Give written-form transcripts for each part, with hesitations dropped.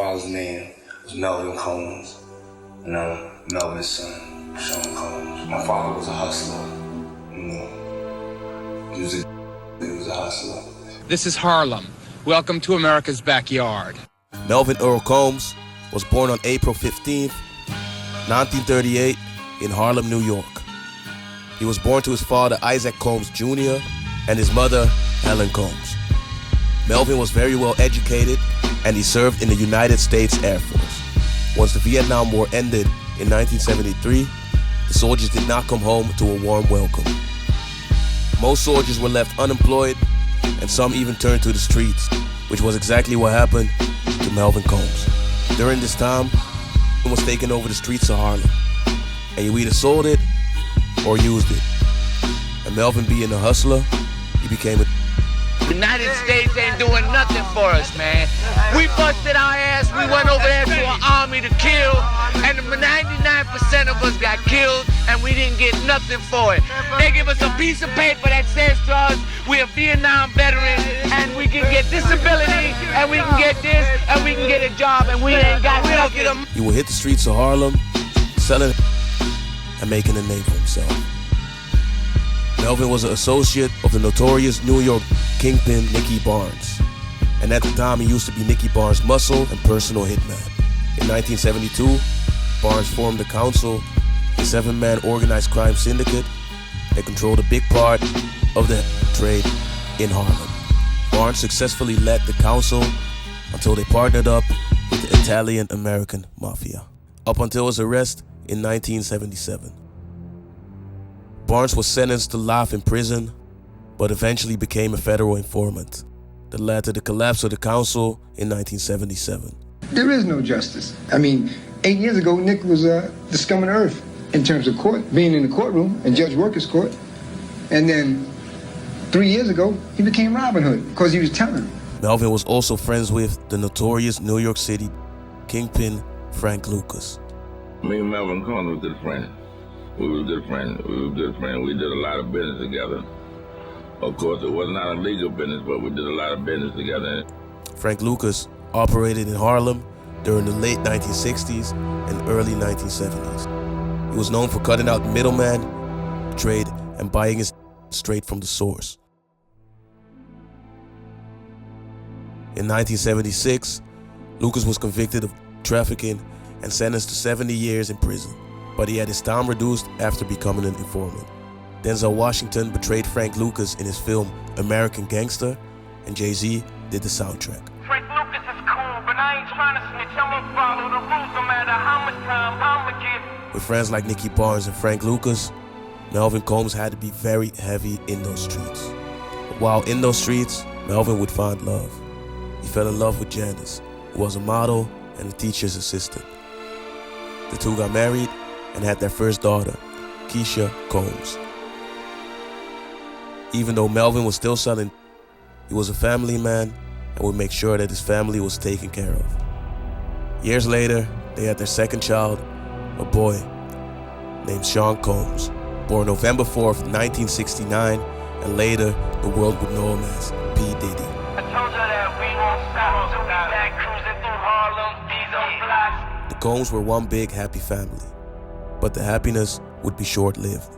father's name was Melvin Combs, and I'm Melvin's son, Sean Combs. My father was a hustler, you know. He was a hustler. This is Harlem. Welcome to America's backyard. Melvin Earl Combs was born on April 15th, 1938 in Harlem, New York. He was born to his father, Isaac Combs Jr., and his mother, Helen Combs. Melvin was very well educated, and he served in the United States Air Force. Once the Vietnam War ended in 1973, the soldiers did not come home to a warm welcome. Most soldiers were left unemployed, and some even turned to the streets, which was exactly what happened to Melvin Combs. During this time, he was taking over the streets of Harlem, and you either sold it or used it. And Melvin, being a hustler, he became a United States ain't doing nothing for us, man. We busted our ass, we went over there to an army to kill, and 99% of us got killed, and we didn't get nothing for it. They give us a piece of paper that says to us, we're Vietnam veterans, and we can get disability, and we can get this, and we can get a job, and we ain't got nothing. He would hit the streets of Harlem, selling and making a name for himself. Melvin was an associate of the notorious New York kingpin Nicky Barnes, and at the time he used to be Nicky Barnes' muscle and personal hitman. In 1972, Barnes formed the Council, a 7-man organized crime syndicate that controlled a big part of the trade in Harlem. Barnes successfully led the Council until they partnered up with the Italian-American Mafia, up until his arrest in 1977. Barnes was sentenced to life in prison, but eventually became a federal informant that led to the collapse of the council in 1977. There is no justice. I mean, 8 years ago, Nick was the scum of the earth in terms of court, being in the courtroom, in Judge Worker's court. And then 3 years ago, he became Robin Hood because he was telling. Melvin was also friends with the notorious New York City kingpin Frank Lucas. Me and Melvin Combs were good friends. We were good friends. We did a lot of business together. Of course, it was not a legal business, but we did a lot of business together. Frank Lucas operated in Harlem during the late 1960s and early 1970s. He was known for cutting out middleman trade and buying it straight from the source. In 1976, Lucas was convicted of trafficking and sentenced to 70 years in prison, but he had his time reduced after becoming an informant. Denzel Washington portrayed Frank Lucas in his film American Gangster, and Jay-Z did the soundtrack. Frank Lucas is cool, but I ain't trying to snitch. I'ma follow the rules no matter how much time I'ma get. With friends like Nicky Barnes and Frank Lucas, Melvin Combs had to be very heavy in those streets. But while in those streets, Melvin would find love. He fell in love with Janice, who was a model and a teacher's assistant. The two got married and had their first daughter, Keisha Combs. Even though Melvin was still selling, he was a family man and would make sure that his family was taken care of. Years later, they had their second child, a boy named Sean Combs, born November 4th, 1969, and later the world would know him as P. Diddy. I told you that we won't stop, so we back cruising through Harlem, these on blocks. The Combs were one big happy family, but the happiness would be short-lived.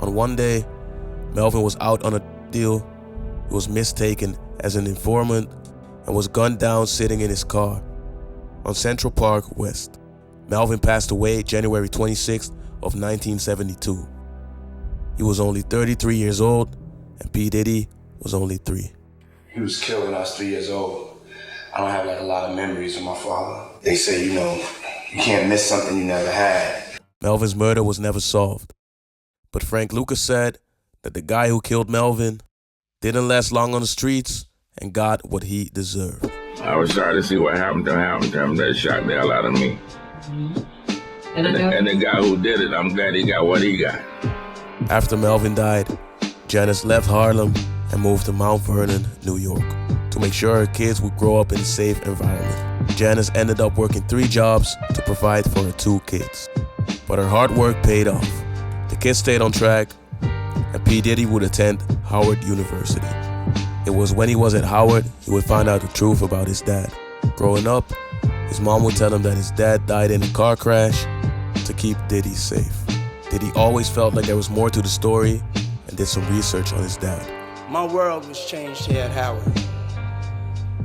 On one day, Melvin was out on a deal. He was mistaken as an informant and was gunned down sitting in his car on Central Park West. Melvin passed away January 26th of 1972. He was only 33 years old, and P. Diddy was only 3. He was killed when I was 3 years old. I don't have a lot of memories of my father. They say, you can't miss something you never had. Melvin's murder was never solved, but Frank Lucas said that the guy who killed Melvin didn't last long on the streets and got what he deserved. I was sorry to see what happened to him. That shocked the hell out of me. And the guy who did it, I'm glad he got what he got. After Melvin died, Janice left Harlem and moved to Mount Vernon, New York, to make sure her kids would grow up in a safe environment. Janice ended up working 3 jobs to provide for her 2 kids. But her hard work paid off. The kids stayed on track, and P. Diddy would attend Howard University. It was when he was at Howard he would find out the truth about his dad. Growing up, His mom would tell him that his dad died in a car crash to keep Diddy safe. Diddy always felt like there was more to the story and did some research on his dad. My world was changed here at Howard.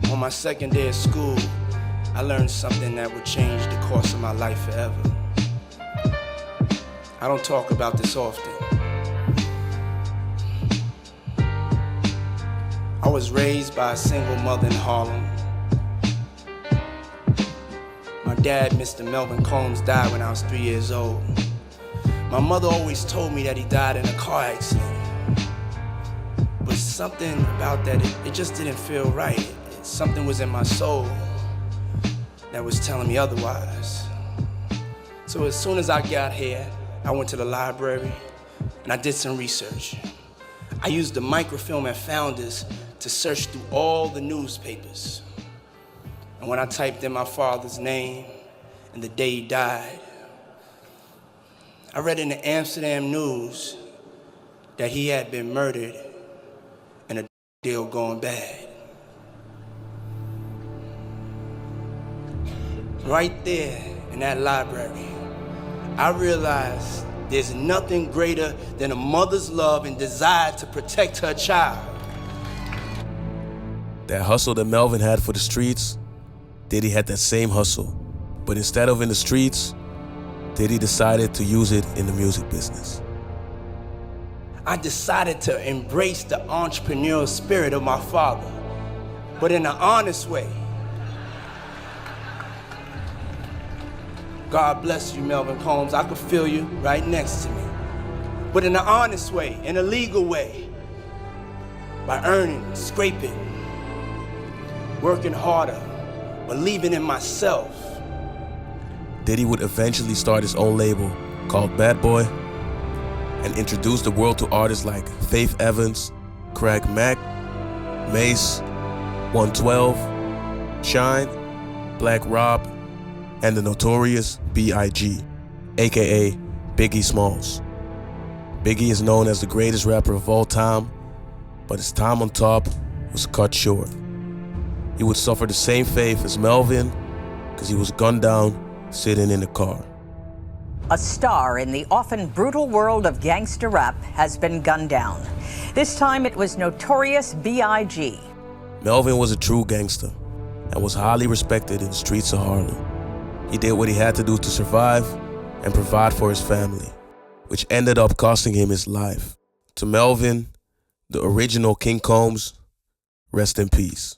On my second day of school, I learned something that would change the course of my life forever. I don't talk about this often. I was raised by a single mother in Harlem. My dad, Mr. Melvin Combs, died when I was 3 years old. My mother always told me that he died in a car accident. But something about that, it just didn't feel right. Something was in my soul that was telling me otherwise. So as soon as I got here, I went to the library and I did some research. I used the microfilm at Founders to search through all the newspapers. And when I typed in my father's name and the day he died, I read in the Amsterdam News that he had been murdered and a deal going bad. Right there in that library, I realized there's nothing greater than a mother's love and desire to protect her child. That hustle that Melvin had for the streets, Diddy had that same hustle. But instead of in the streets, Diddy decided to use it in the music business. I decided to embrace the entrepreneurial spirit of my father, but in an honest way. God bless you, Melvin Combs. I could feel you right next to me. But in an honest way, in a legal way, by earning, scraping, working harder, believing in myself. Diddy would eventually start his own label called Bad Boy and introduce the world to artists like Faith Evans, Craig Mack, Mace, 112, Shine, Black Rob, and the notorious B.I.G., aka Biggie Smalls. Biggie is known as the greatest rapper of all time, but his time on top was cut short. He would suffer the same fate as Melvin because he was gunned down sitting in the car. A star in the often brutal world of gangster rap has been gunned down. This time it was notorious B.I.G. Melvin was a true gangster and was highly respected in the streets of Harlem. He did what he had to do to survive and provide for his family, which ended up costing him his life. To Melvin, the original King Combs, rest in peace.